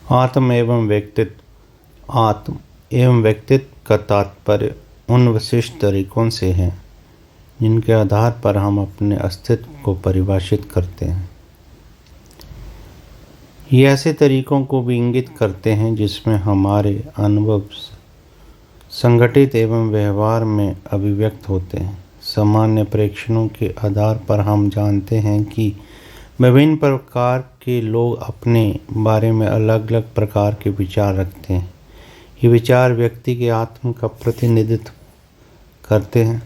आत्म एवं व्यक्तित्व। आत्म एवं व्यक्तित्व का तात्पर्य उन विशिष्ट तरीकों से है जिनके आधार पर हम अपने अस्तित्व को परिभाषित करते हैं। ये ऐसे तरीकों को भी इंगित करते हैं जिसमें हमारे अनुभव संगठित एवं व्यवहार में अभिव्यक्त होते हैं। सामान्य प्रेक्षणों के आधार पर हम जानते हैं कि विभिन्न प्रकार के लोग अपने बारे में अलग अलग प्रकार के विचार रखते हैं। ये विचार व्यक्ति के आत्म का प्रतिनिधित्व करते हैं।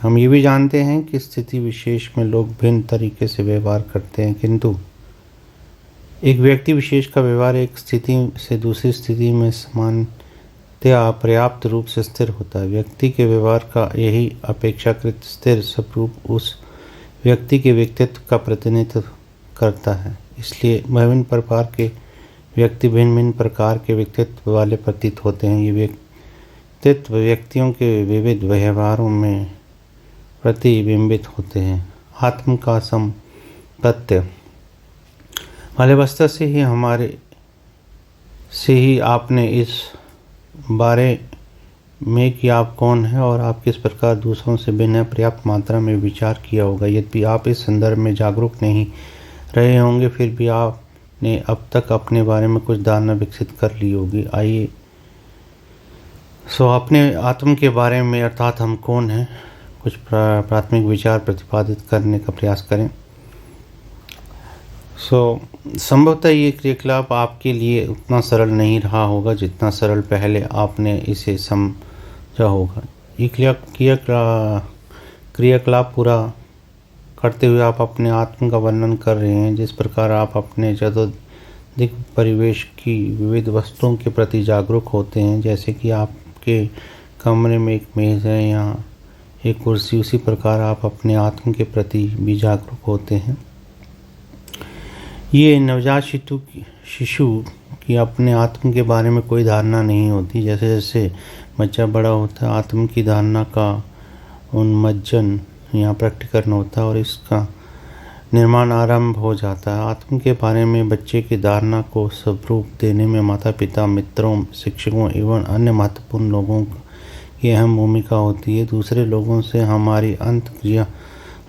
हम ये भी जानते हैं कि स्थिति विशेष में लोग भिन्न तरीके से व्यवहार करते हैं, किंतु एक व्यक्ति विशेष का व्यवहार एक स्थिति से दूसरी स्थिति में सामान्यतया पर्याप्त रूप से स्थिर होता है। व्यक्ति के व्यवहार का यही अपेक्षाकृत स्थिर स्वरूप उस व्यक्ति के व्यक्तित्व का प्रतिनिधित्व करता है। इसलिए विभिन्न प्रकार के व्यक्ति भिन्न भिन्न प्रकार के व्यक्तित्व वाले प्रतीत होते हैं। ये व्यक्तित्व व्यक्तियों के विविध व्यवहारों में प्रतिबिंबित होते हैं। आत्म का संपत्ति वाले वस्तु से ही आपने इस बारे में कि आप कौन हैं और आप किस प्रकार दूसरों से भिन्न पर्याप्त मात्रा में विचार किया होगा। यदि आप इस संदर्भ में जागरूक नहीं रहे होंगे, फिर भी आपने अब तक अपने बारे में कुछ धारणा विकसित कर ली होगी। आइए अपने आत्म के बारे में अर्थात हम कौन हैं कुछ प्राथमिक विचार प्रतिपादित करने का प्रयास करें। संभवतः ये क्रियाकलाप आपके लिए उतना सरल नहीं रहा होगा जितना सरल पहले आपने इसे समझा होगा। ये क्रियाकलाप पूरा करते हुए आप अपने आत्म का वर्णन कर रहे हैं। जिस प्रकार आप अपने चतुर्दिक परिवेश की विविध वस्तुओं के प्रति जागरूक होते हैं, जैसे कि आपके कमरे में एक मेज़ है या एक कुर्सी, उसी प्रकार आप अपने आत्म के प्रति भी जागरूक होते हैं। ये नवजात शिशु की अपने आत्म के बारे में कोई धारणा नहीं होती। जैसे जैसे बच्चा बड़ा होता है, आत्म की धारणा का उन्मज्जन या प्रकटीकरण होता है और इसका निर्माण आरंभ हो जाता है। आत्म के बारे में बच्चे की धारणा को स्वरूप देने में माता पिता, मित्रों, शिक्षकों एवं अन्य महत्वपूर्ण लोगों की अहम भूमिका होती है। दूसरे लोगों से हमारी अंतर्क्रिया,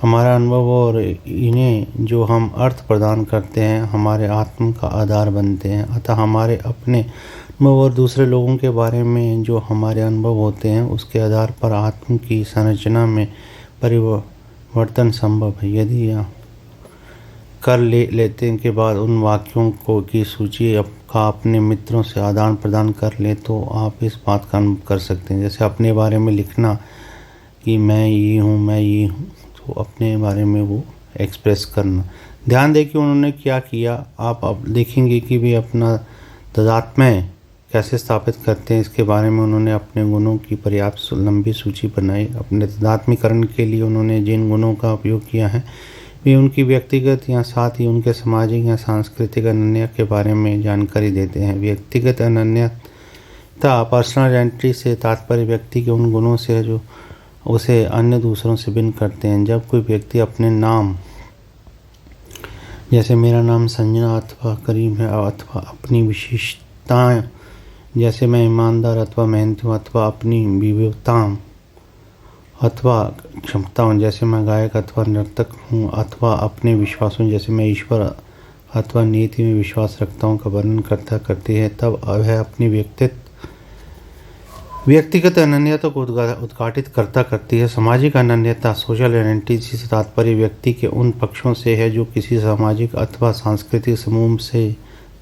हमारा अनुभव और इन्हें जो हम अर्थ प्रदान करते हैं हमारे आत्म का आधार बनते हैं। अतः हमारे अपने अनुभव और दूसरे लोगों के बारे में जो हमारे अनुभव होते हैं उसके आधार पर आत्म की संरचना में परिवर्तन संभव है। यदि आप कर लेते के बाद उन वाक्यों को की सूची का अपने मित्रों से आदान प्रदान कर ले तो आप इस बात का अनुभव कर सकते हैं। जैसे अपने बारे में लिखना कि मैं ये हूँ, मैं ये हूँ, तो अपने बारे में वो एक्सप्रेस करना। ध्यान दें कि उन्होंने क्या किया। आप अब देखेंगे कि भी अपना तादात्म्य कैसे स्थापित करते हैं, इसके बारे में उन्होंने अपने गुणों की पर्याप्त लंबी सूची बनाई। अपने तादात्म्यकरण के लिए उन्होंने जिन गुणों का उपयोग किया है वे उनकी व्यक्तिगत या साथ ही उनके सामाजिक या सांस्कृतिक अनन्यता के बारे में जानकारी देते हैं। व्यक्तिगत अनन्यता पर्सनल आइडेंटिटी से तात्पर्य व्यक्ति के उन गुणों से जो उसे अन्य दूसरों से भिन्न करते हैं। जब कोई व्यक्ति अपने नाम, जैसे मेरा नाम संजना अथवा करीम है, अथवा अपनी विशेषताएं जैसे मैं ईमानदार अथवा मेहनती हूँ, अथवा अपनी विविधताओं अथवा क्षमताओं जैसे मैं गायक अथवा नर्तक हूँ, अथवा अपने विश्वासों जैसे मैं ईश्वर अथवा नीति में विश्वास रखता हूँ का वर्णन करती है, तब वह अपनी व्यक्तिगत अनन्यता को उद्घाटित करती है। सामाजिक अनन्यता सोशल आइडेंटिटी से तात्पर्य व्यक्ति के उन पक्षों से है जो किसी सामाजिक अथवा सांस्कृतिक समूह से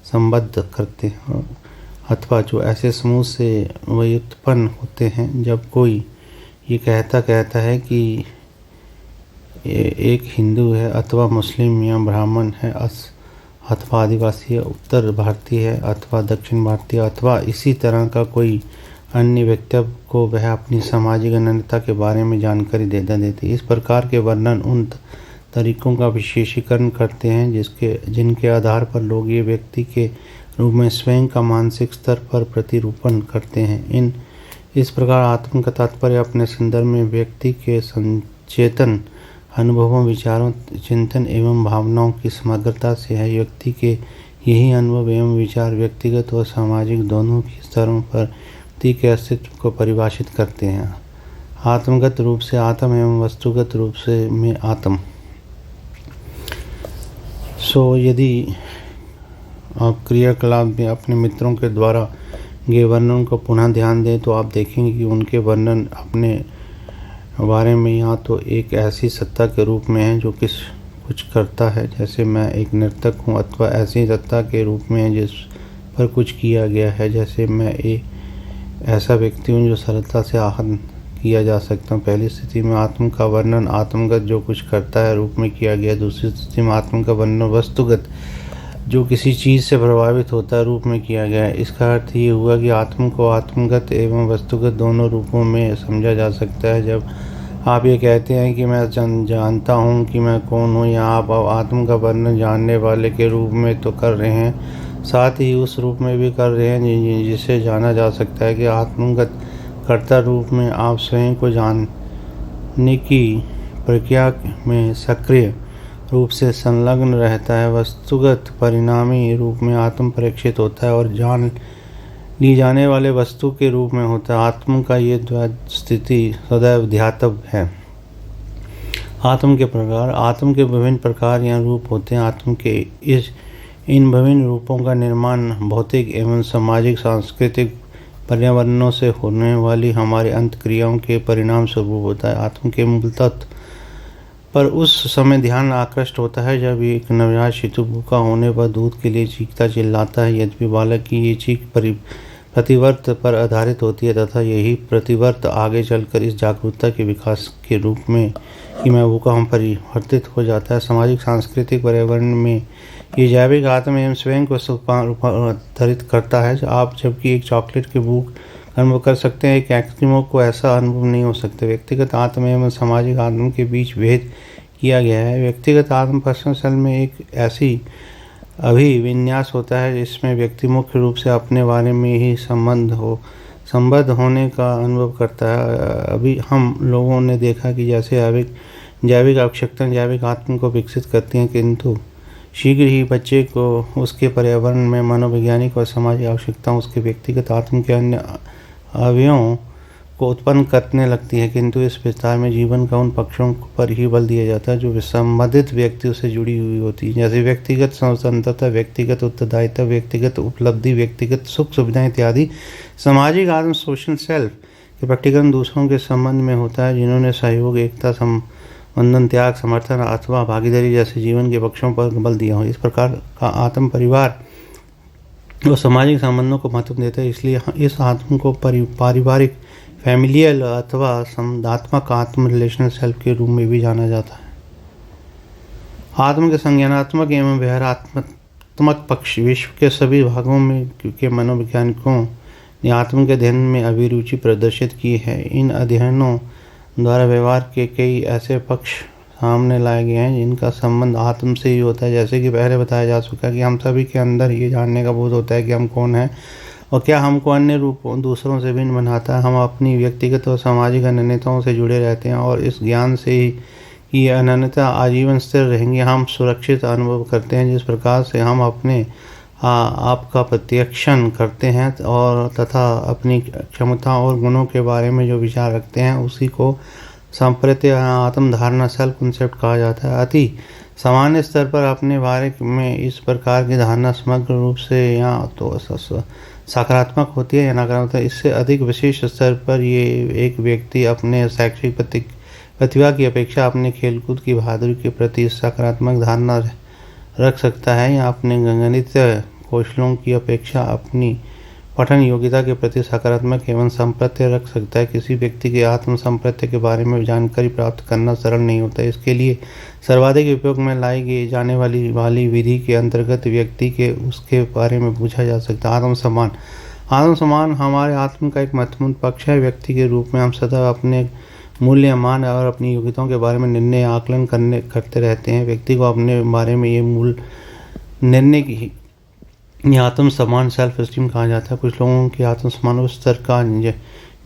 संबद्ध करते हैं, अथवा जो ऐसे समूह से व्युत्पन्न होते हैं। जब कोई ये कहता है कि एक हिंदू है अथवा मुस्लिम या ब्राह्मण है अथवा आदिवासी है, उत्तर भारतीय है अथवा दक्षिण भारतीय अथवा इसी तरह का कोई अन्य व्यक्तित्व को वह अपनी सामाजिक अनन्यता के बारे में जानकारी देती है। इस प्रकार के वर्णन उन तरीकों का विशेषीकरण करते हैं जिनके आधार पर लोग ये व्यक्ति के रूप में स्वयं का मानसिक स्तर पर प्रतिरूपण करते हैं। इस प्रकार आत्म का तात्पर्य अपने संदर्भ में व्यक्ति के संचेतन अनुभवों, विचारों, चिंतन एवं भावनाओं की समग्रता से है। व्यक्ति के यही अनुभव एवं विचार व्यक्तिगत और सामाजिक दोनों की स्तरों पर व्यक्ति के अस्तित्व को परिभाषित करते हैं। आत्मगत रूप से आत्म एवं वस्तुगत रूप से में आत्म। यदि आप क्रियाकलाप में अपने मित्रों के द्वारा के वर्णन को पुनः ध्यान दें तो आप देखेंगे कि उनके वर्णन अपने बारे में या तो एक ऐसी सत्ता के रूप में है जो कुछ करता है, जैसे मैं एक नर्तक हूँ, अथवा ऐसी सत्ता के रूप में है जिस पर कुछ किया गया है, जैसे मैं एक ऐसा व्यक्ति हूँ जो सरलता से आहत किया जा सकता हूँ। पहली स्थिति में आत्म का वर्णन आत्मगत जो कुछ करता है रूप में किया गया। दूसरी स्थिति में आत्म का वर्णन वस्तुगत जो किसी चीज़ से प्रभावित होता है रूप में किया गया है। इसका अर्थ ये हुआ कि आत्म को आत्मगत एवं वस्तुगत दोनों रूपों में समझा जा सकता है। जब आप ये कहते हैं कि मैं जानता हूँ कि मैं कौन हूँ, या आप आत्म का वर्णन जानने वाले के रूप में तो कर रहे हैं, साथ ही उस रूप में भी कर रहे हैं जिसे जाना जा सकता है कि आत्मगत कर्ता रूप में आप स्वयं को जानने की प्रक्रिया में सक्रिय रूप से संलग्न रहता है। वस्तुगत परिणामी रूप में आत्म परीक्षित होता है और जान ली जाने वाले वस्तु के रूप में होता है। आत्म का ये द्वैत स्थिति सदैव ध्यातव्य है। आत्म के प्रकार, आत्म के विभिन्न प्रकार या रूप होते हैं। आत्म के इन विभिन्न रूपों का निर्माण भौतिक एवं सामाजिक सांस्कृतिक पर्यावरणों से होने वाली हमारी अंतक्रियाओं के परिणाम स्वरूप होता है। आत्म के मूल तत्व पर उस समय ध्यान आकृष्ट होता है जब एक नवजात शिशु भूखा होने पर दूध के लिए चीखता चिल्लाता है। यद्यपि बालक की ये चीख प्रतिवर्त पर आधारित होती है तथा यही प्रतिवर्त आगे चलकर इस जागरूकता के विकास के रूप में कि मैं भूखा हूँ परिवर्तित हो जाता है। सामाजिक सांस्कृतिक पर्यावरण में ये जैविक आत्म एवं स्वयं को रूपांतरित करता है। आप जबकि एक चॉकलेट की भूख अनुभव कर सकते हैं, एक एस्किमो को ऐसा अनुभव नहीं हो सकता। व्यक्तिगत आत्म एवं सामाजिक आत्म के बीच भेद किया गया है। व्यक्तिगत आत्म पर्सनल सेल्फ में एक ऐसी अभिविन्यास होता है जिसमें व्यक्ति मुख्य रूप से अपने बारे में ही संबद्ध होने का अनुभव करता है। अभी हम लोगों ने देखा कि जैसे जैविक आवश्यकताएं जैविक आत्म को विकसित करती हैं, किंतु शीघ्र ही बच्चे को उसके पर्यावरण में मनोवैज्ञानिक और सामाजिक आवश्यकताएं उसके व्यक्तिगत आत्म के अन्य अवयवों को उत्पन्न करने लगती है। किंतु इस विस्तार में जीवन का उन पक्षों पर ही बल दिया जाता है जो संबंधित व्यक्तियों से जुड़ी हुई होती है, जैसे व्यक्तिगत स्वतंत्रता, व्यक्तिगत उत्तरदायित्व, व्यक्तिगत उपलब्धि, व्यक्तिगत सुख सुविधाएं इत्यादि। सामाजिक आत्म सोशल सेल्फ के प्रैक्टिकल दूसरों के संबंध में होता है जिन्होंने सहयोग, एकता, संबंधन, त्याग, समर्थन अथवा भागीदारी जैसे जीवन के पक्षों पर बल दिया हो। इस प्रकार का आत्म परिवार और सामाजिक संबंधों को महत्व देता है। इसलिए इस आत्म को पारिवारिक फैमिलियल अथवा संबंधात्मक आत्म रिलेशनल सेल्फ के रूप में भी जाना जाता है। आत्म के संज्ञानात्मक एवं व्यवहारात्मक पक्ष विश्व के सभी भागों में के मनोवैज्ञानिकों ने आत्म के अध्ययन में अभिरुचि प्रदर्शित की है। इन अध्ययनों द्वारा व्यवहार के कई ऐसे पक्ष सामने लाए गए हैं जिनका संबंध आत्म से ही होता है। जैसे कि पहले बताया जा चुका कि हम सभी के अंदर ये जानने का बोध होता है कि हम कौन हैं और क्या हमको अन्य रूपों दूसरों से भिन्न बनाता है। हम अपनी व्यक्तिगत और सामाजिक अनन्यताओं से जुड़े रहते हैं और इस ज्ञान से ही कि ये अनन्यता आजीवन स्थिर रहेंगी हम सुरक्षित अनुभव करते हैं। जिस प्रकार से हम अपने आप का प्रत्यक्षण करते हैं और तथा अपनी क्षमता और गुणों के बारे में जो विचार रखते हैं उसी को संप्रत्य आत्म धारणा सेल्फ कंसेप्ट कहा जाता है। अति सामान्य स्तर पर अपने बारे में इस प्रकार की धारणा समग्र रूप से या तो सकारात्मक होती है या नकारात्मक। इससे अधिक विशेष स्तर पर ये एक व्यक्ति अपने शैक्षिक प्रतिभा की अपेक्षा अपने खेलकूद की बहादुरी के प्रति सकारात्मक धारणा रख सकता है या अपने गणित कौशलों की अपेक्षा अपनी पठन योग्यता के प्रति सकारात्मक एवं संप्रत्य रख सकता है। किसी व्यक्ति के आत्म संप्रत्य के बारे में जानकारी प्राप्त करना सरल नहीं होता। इसके लिए सर्वाधिक उपयोग में लाई जाने वाली विधि के अंतर्गत व्यक्ति के उसके बारे में पूछा जा सकता है। आत्मसम्मान हमारे आत्म का एक महत्वपूर्ण पक्ष है। व्यक्ति के रूप में हम सदा अपने मूल्य, मान और अपनी योग्यताओं के बारे में निर्णय आकलन करते रहते हैं। व्यक्ति को अपने बारे में ये मूल निर्णय की आत्मसम्मान सेल्फ एस्टीम कहा जाता है। कुछ लोगों के आत्मसम्मान उच्च स्तर का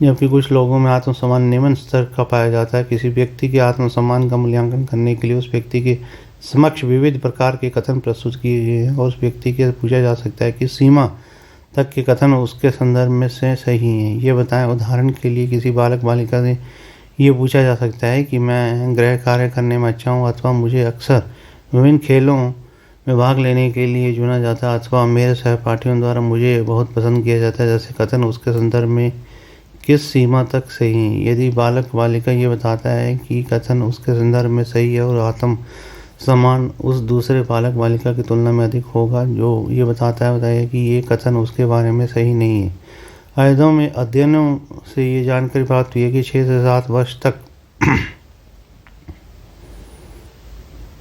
जबकि कुछ लोगों में आत्मसम्मान निम्न स्तर का पाया जाता है। किसी व्यक्ति के आत्मसम्मान का मूल्यांकन करने के लिए उस व्यक्ति के समक्ष विविध प्रकार के कथन प्रस्तुत किए गए हैं और उस व्यक्ति के पूछा जा सकता है कि सीमा तक के कथन उसके संदर्भ में से सही हैं, ये बताएं। उदाहरण के लिए किसी बालक बालिका से ये पूछा जा सकता है कि मैं गृह कार्य करने में अच्छा हूँ, अथवा मुझे अक्सर विभिन्न खेलों में भाग लेने के लिए चुना जाता है, अथवा मेरे सहपाठियों द्वारा मुझे बहुत पसंद किया जाता है। जैसे कथन उसके संदर्भ में किस सीमा तक सही है। यदि बालक बालिका ये बताता है कि कथन उसके संदर्भ में सही है और आत्म सम्मान उस दूसरे बालक बालिका की तुलना में अधिक होगा जो ये बताया कि ये कथन उसके बारे में सही नहीं है। अध्ययनों से ये जानकारी प्राप्त हुई है कि 6 से 7 वर्ष तक